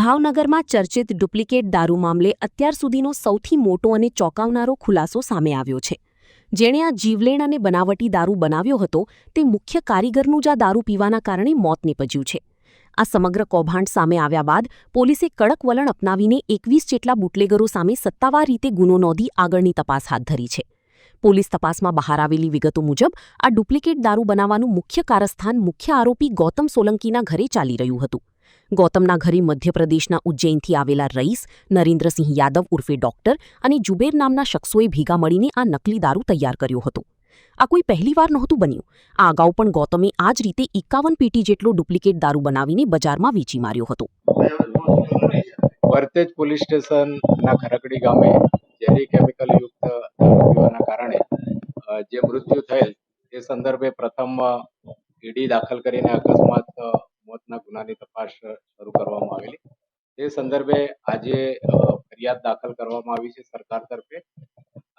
ભાવનગરમાં ચર્ચિત ડુપ્લિકેટ દારૂ મામલે અત્યાર સુધીનો સૌથી મોટો અને ચોંકાવનારો ખુલાસો સામે આવ્યો છે. જેણે આ જીવલેણ અને બનાવટી દારૂ બનાવ્યો હતો તે મુખ્ય કારીગરનું જ આ દારૂ પીવાના કારણે મોત નીપજ્યું છે. આ સમગ્ર કૌભાંડ સામે આવ્યા બાદ પોલીસે કડક વલણ અપનાવીને 21 જેટલા બુટલેગરો સામે સત્તાવાર રીતે ગુનો નોંધી આગળની તપાસ હાથ ધરી છે. પોલીસ તપાસમાં બહાર આવેલી વિગતો મુજબ આ ડુપ્લિકેટ દારૂ બનાવવાનું મુખ્ય કારસ્થાન મુખ્ય આરોપી ગૌતમ સોલંકીના ઘરે ચાલી રહ્યું હતું. ગૌતમના ઘરે મધ્યપ્રદેશના ઉજ્જૈનથી આવેલા રઈસ, નરેન્દ્રસિંહ યાદવ ઉર્ફે ડોક્ટર અને જુબેર નામના શખ્સોએ ભેગા મળીને આ નકલી દારૂ તૈયાર કર્યો હતો. આ કોઈ પહેલીવાર નહોતું બન્યું. આ અગાઉ પણ ગૌતમે આ જ રીતે 51 પેટી જેટલો ડુપ્લિકેટ દારૂ બનાવીને બજારમાં વેચી માર્યો હતો. વર્તેજ પોલીસ સ્ટેશનના ખરકડી ગામે ઝેરી કેમિકલયુક્ત દારૂ પીવાના કારણે જે મૃત્યુ થયેલ તે સંદર્ભે પ્રથમ ઈડી દાખલ કરીને અકસ્માત મોતના ગુનાની તપાસ શરૂ કરવામાં આવેલી. તે સંદર્ભે આજે ફરિયાદ દાખલ કરવામાં આવી છે સરકાર તરફે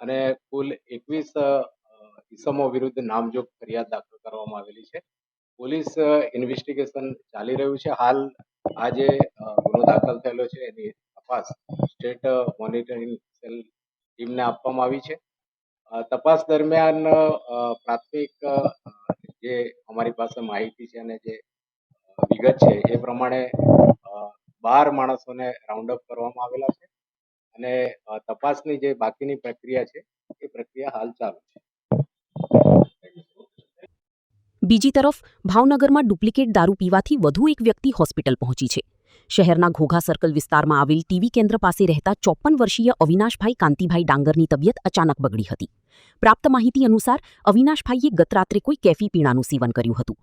અને કુલ 21 ઇસમો વિરુદ્ધ નામજોગ ફરિયાદ દાખલ કરવામાં આવેલી છે. પોલીસ ઇન્વેસ્ટિગેશન ચાલી રહ્યું છે. હાલ આ જે ગુનો દાખલ થયેલો છે એની તપાસ સ્ટેટ મોનિટરિંગ સેલ ટીમને આપવામાં આવી છે. તપાસ દરમિયાન પ્રાથમિક જે અમારી પાસે માહિતી છે અને જે વિગત છે એ પ્રમાણે 12 માણસોને રાઉન્ડ અપ કરવામાં આવેલા છે અને તપાસની જે બાકીની પ્રક્રિયા છે એ પ્રક્રિયા હાલ ચાલુ છે. બીજી તરફ ભાવનગરમાં ડુપ્લિકેટ દારૂ પીવાથી વધુ એક વ્યક્તિ હોસ્પિટલ પહોંચી છે. શહેરના ઘોઘા સર્કલ વિસ્તારમાં આવેલ ટીવી કેન્દ્ર પાસે રહેતા 54 વર્ષીય અવિનાશભાઈ કાંતિભાઈ ડાંગરની તબિયત અચાનક બગડી હતી. પ્રાપ્ત માહિતી અનુસાર અવિનાશભાઈએ ગતરાત્રે કોઈ કેફી પીણાનું સેવન કર્યું હતું.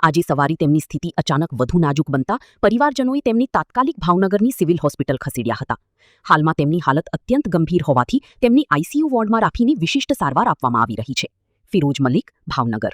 આજે સવારે તેમની સ્થિતિ અચાનક વધુ નાજુક બનતા પરિવારજનોએ તેમને તાત્કાલિક ભાવનગરની સિવિલ હોસ્પિટલ ખસેડ્યા હતા. હાલમાં તેમની હાલત અત્યંત ગંભીર હોવાથી તેમની આઈસીયુ વોર્ડમાં રાખીને વિશિષ્ટ સારવાર આપવામાં આવી રહી છે. ફિરોજ મલિક, ભાવનગર.